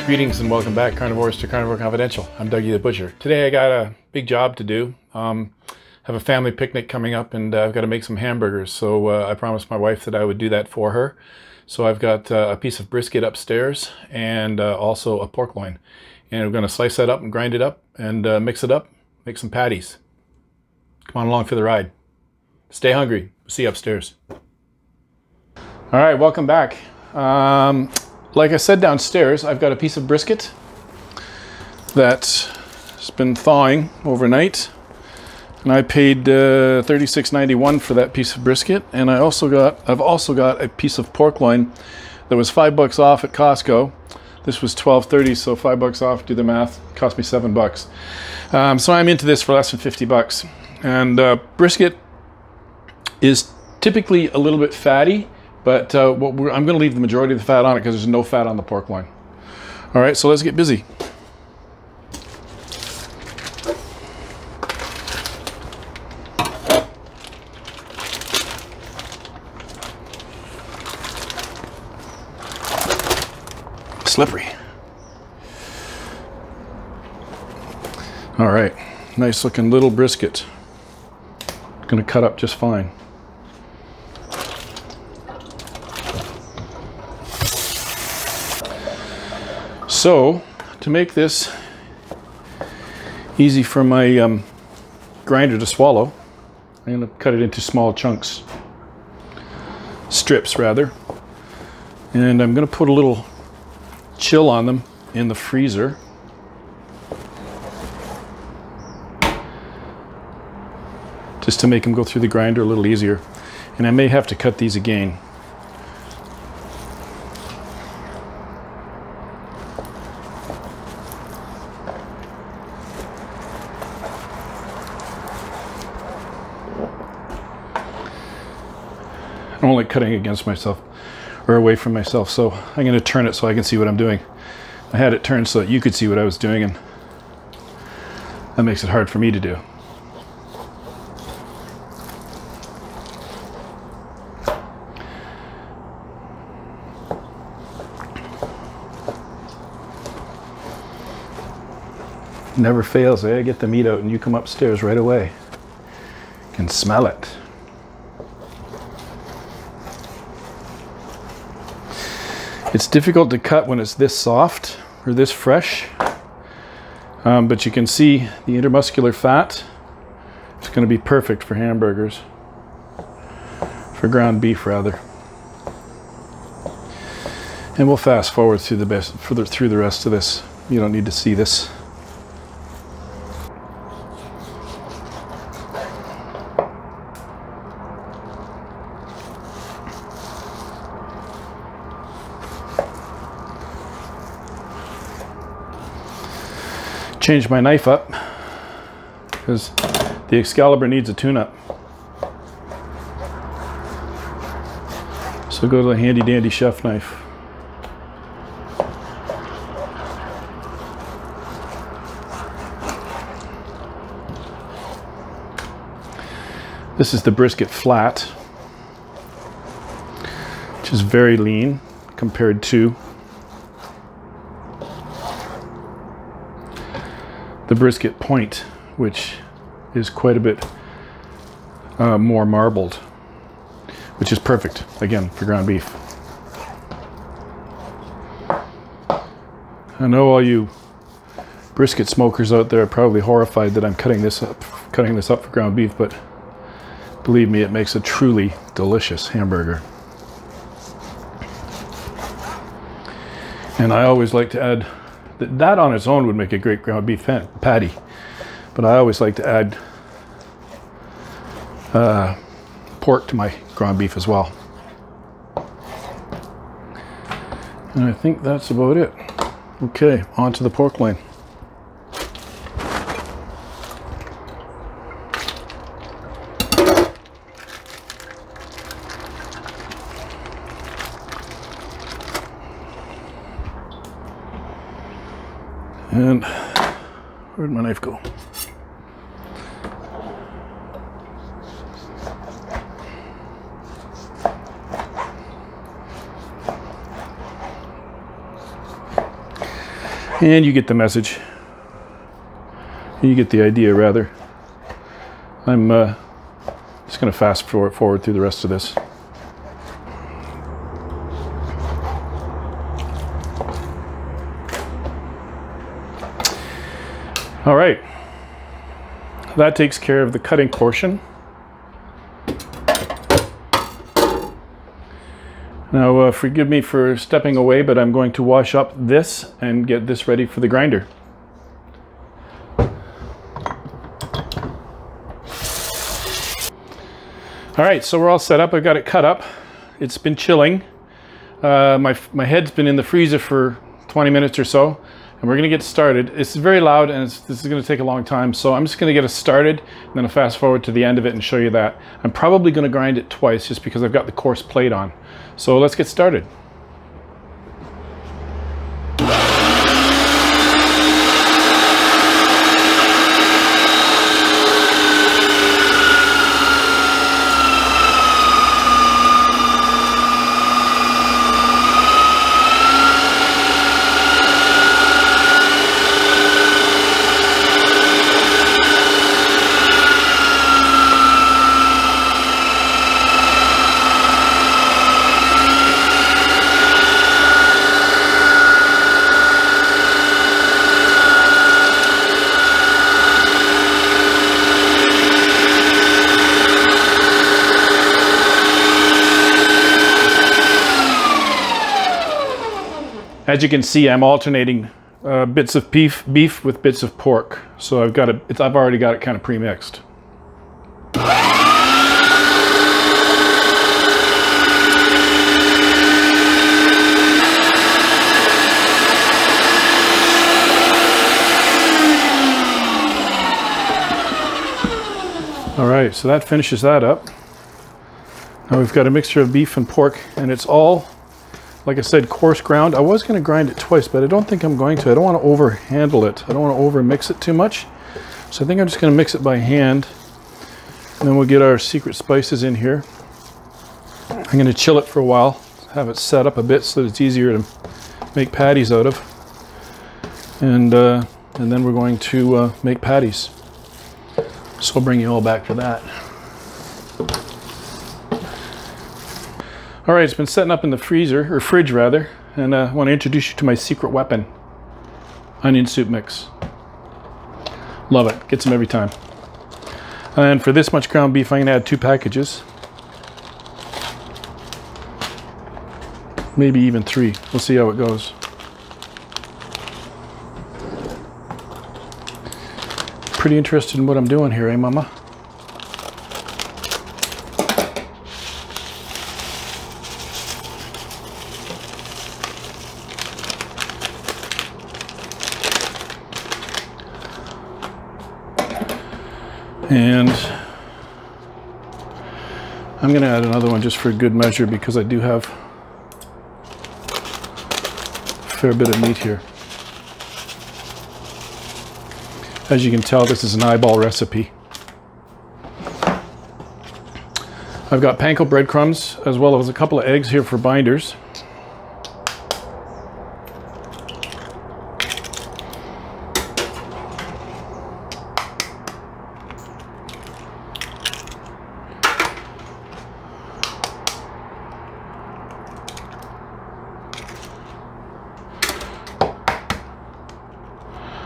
Greetings and welcome back, Carnivores, to Carnivore Confidential. I'm Dougie the Butcher. Today I got a big job to do. Have a family picnic coming up and I've got to make some hamburgers. So I promised my wife that I would do that for her. So I've got a piece of brisket upstairs and also a pork loin. And we're going to slice that up and grind it up and mix it up, make some patties. Come on along for the ride. Stay hungry. See you upstairs. All right, welcome back. Like I said downstairs, I've got a piece of brisket that's been thawing overnight, and I paid $36.91 for that piece of brisket. And I've also got a piece of pork loin that was $5 off at Costco. This was $12.30, so $5 off. Do the math. Cost me $7. So I'm into this for less than $50. And brisket is typically a little bit fatty. But I'm going to leave the majority of the fat on it because there's no fat on the pork loin. All right, so let's get busy. Slippery. All right, nice looking little brisket. Going to cut up just fine. So, to make this easy for my grinder to swallow, I'm going to cut it into small chunks, strips rather, and I'm going to put a little chill on them in the freezer. Just to make them go through the grinder a little easier. And I may have to cut these again. I don't like cutting against myself or away from myself, so I'm going to turn it so I can see what I'm doing. I had it turned so that you could see what I was doing, and that makes it hard for me to do. Never fails, eh? I get the meat out and you come upstairs right away. You can smell it. It's difficult to cut when it's this soft or this fresh, but you can see the intermuscular fat. It's going to be perfect for hamburgers, for ground beef rather. And we'll fast forward through the rest of this. You don't need to see this. Change my knife up because the Excalibur needs a tune-up. So go to the handy dandy chef knife. This is the brisket flat, which is very lean compared to the brisket point, which is quite a bit more marbled, which is perfect, again, for ground beef. I know all you brisket smokers out there are probably horrified that I'm cutting this up for ground beef, but believe me, it makes a truly delicious hamburger. And I always like to add that on its own would make a great ground beef patty, but I always like to add pork to my ground beef as well. And I think that's about it. Okay, on to the pork loin. And where'd my knife go? And you get the message. You get the idea, rather. I'm just going to fast forward through the rest of this. All right. That takes care of the cutting portion. Now, forgive me for stepping away, but I'm going to wash up this and get this ready for the grinder. All right, so we're all set up. I've got it cut up. It's been chilling. My head's been in the freezer for 20 minutes or so, and we're gonna get started. It's very loud, and this is gonna take a long time, so I'm just gonna get us started, and then I'll fast forward to the end of it and show you that. I'm probably gonna grind it twice just because I've got the coarse plate on. So let's get started. As you can see, I'm alternating bits of beef with bits of pork. So I've already got it kind of pre-mixed. All right, so that finishes that up. Now we've got a mixture of beef and pork, and it's all, like I said, coarse ground. I was going to grind it twice, but I don't think I'm going to. I don't want to over-handle it. I don't want to over-mix it too much. So I think I'm just going to mix it by hand. And then we'll get our secret spices in here. I'm going to chill it for a while, have it set up a bit so that it's easier to make patties out of. And then we're going to make patties. So I'll bring you all back to that. All right, it's been setting up in the freezer, or fridge rather, and I want to introduce you to my secret weapon, onion soup mix. Love it, gets them every time. And for this much ground beef, I'm going to add 2 packages. Maybe even 3, we'll see how it goes. Pretty interested in what I'm doing here, eh, Mama? And I'm going to add another one just for good measure because I do have a fair bit of meat here. As you can tell, this is an eyeball recipe. I've got panko breadcrumbs as well as a couple of eggs here for binders.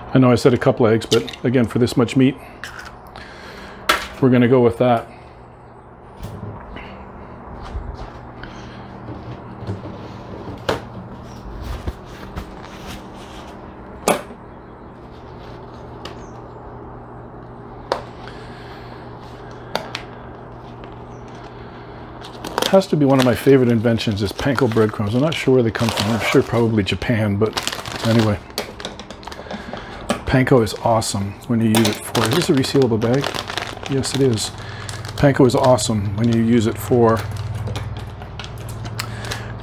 I know I said a couple of eggs, but again, for this much meat, we're going to go with that. Has to be one of my favorite inventions is panko breadcrumbs. I'm not sure where they come from. I'm sure probably Japan, but anyway. Panko is awesome when you use it for, is this a resealable bag? Yes, it is. Panko is awesome when you use it for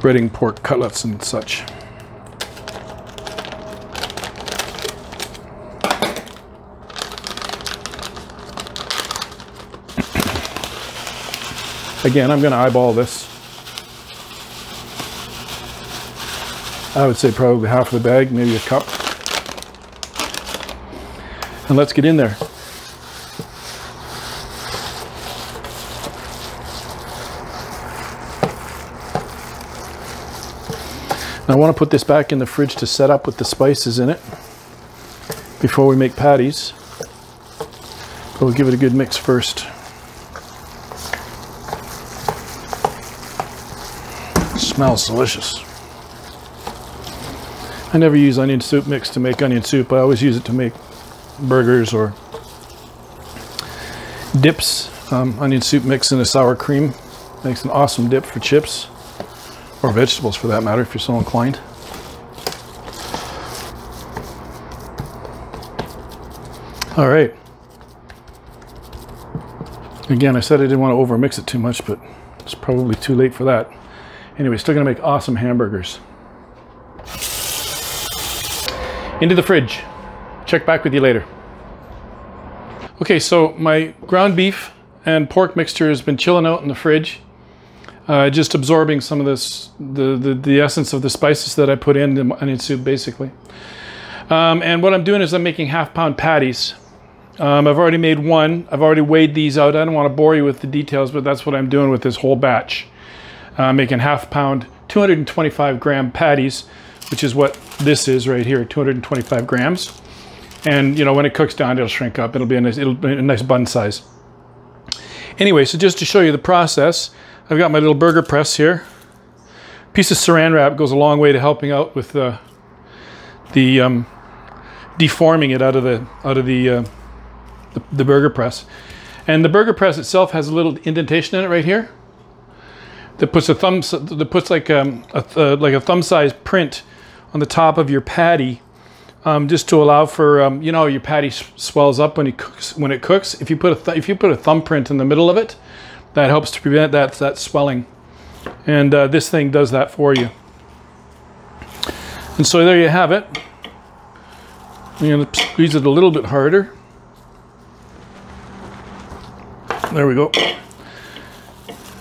breading pork cutlets and such. Again, I'm going to eyeball this. I would say probably half of the bag, maybe a cup. and let's get in there. Now I want to put this back in the fridge to set up with the spices in it before we make patties. But we'll give it a good mix first. It smells delicious. I never use onion soup mix to make onion soup. I always use it to make burgers or dips. Onion soup mix in a sour cream makes an awesome dip for chips, or vegetables for that matter, if you're so inclined. All right. Again, I said I didn't want to over mix it too much, but it's probably too late for that. Anyway, still gonna make awesome hamburgers. Into the fridge. Check back with you later. Okay, so my ground beef and pork mixture has been chilling out in the fridge, just absorbing some of this, the essence of the spices that I put in the onion soup, basically. And what I'm doing is I'm making half-pound patties. I've already made one. I've already weighed these out. I don't want to bore you with the details, but that's what I'm doing with this whole batch. Making half-pound, 225-gram patties, which is what this is right here, 225 grams. And you know, when it cooks down, it'll shrink up. It'll be a nice bun size. Anyway, so just to show you the process, I've got my little burger press here. A piece of saran wrap goes a long way to helping out with the deforming it out of the burger press. And the burger press itself has a little indentation in it right here that puts like a thumb-size print on the top of your patty, just to allow for you know, your patty swells up when it cooks. If you put a thumbprint in the middle of it, that helps to prevent that swelling. And this thing does that for you. And so there you have it. I'm going to squeeze it a little bit harder. There we go.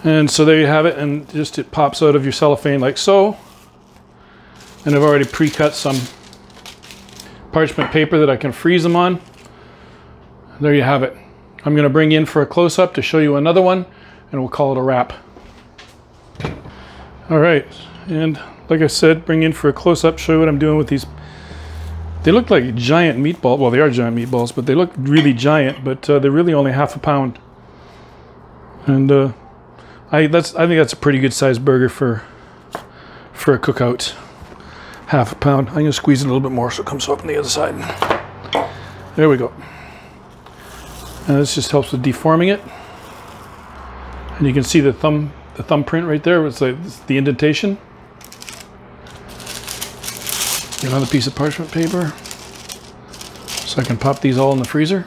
And so there you have it, and just it pops out of your cellophane like so. And I've already pre-cut some parchment paper that I can freeze them on. There you have it. I'm going to bring in for a close-up to show you another one, and we'll call it a wrap. All right, and like I said, bring in for a close-up, show you what I'm doing with these. They look like giant meatballs. Well, they are giant meatballs, but they look really giant, but they're really only half a pound. And I think that's a pretty good sized burger for a cookout. Half a pound. I'm going to squeeze it a little bit more so it comes up on the other side. There we go. And this just helps with deforming it. And you can see the thumbprint right there. It's like the indentation. Another piece of parchment paper so I can pop these all in the freezer.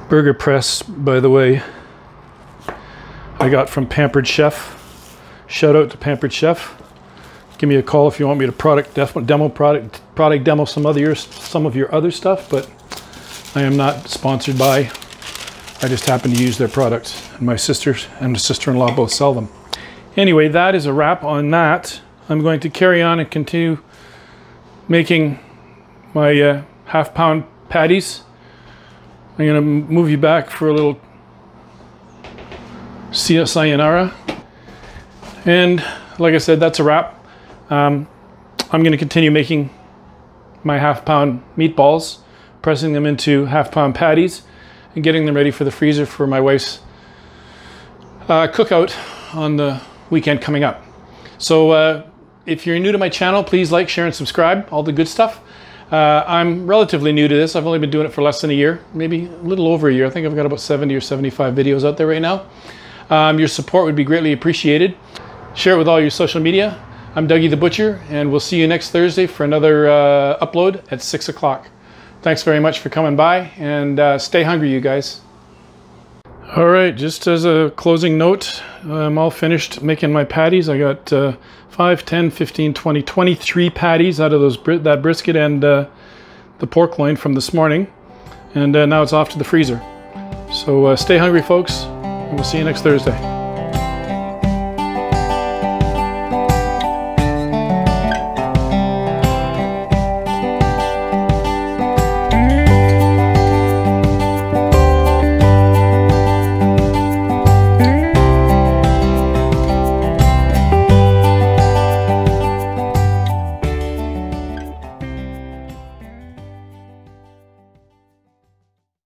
Burger press, by the way, I got from Pampered Chef. Shout out to Pampered Chef. Give me a call if you want me to demo some of your other stuff, but I am not sponsored by. I just happen to use their products, and my sisters and the sister-in-law both sell them. Anyway, that is a wrap on that. I'm going to carry on and continue making my half-pound patties. I'm going to move you back for a little sayonara. And like I said, that's a wrap. I'm going to continue making my half-pound meatballs, pressing them into half-pound patties, and getting them ready for the freezer for my wife's cookout on the weekend coming up. So if you're new to my channel, please like, share, and subscribe, all the good stuff. I'm relatively new to this. I've only been doing it for less than a year, maybe a little over a year. I think I've got about 70 or 75 videos out there right now. Your support would be greatly appreciated. Share it with all your social media. I'm Dougie the Butcher, and we'll see you next Thursday for another upload at 6 o'clock. Thanks very much for coming by, and stay hungry, you guys. All right, just as a closing note, I'm all finished making my patties. I got 5, 10, 15, 20, 23 patties out of that brisket and the pork loin from this morning. And now it's off to the freezer. So stay hungry, folks. and we'll see you next Thursday.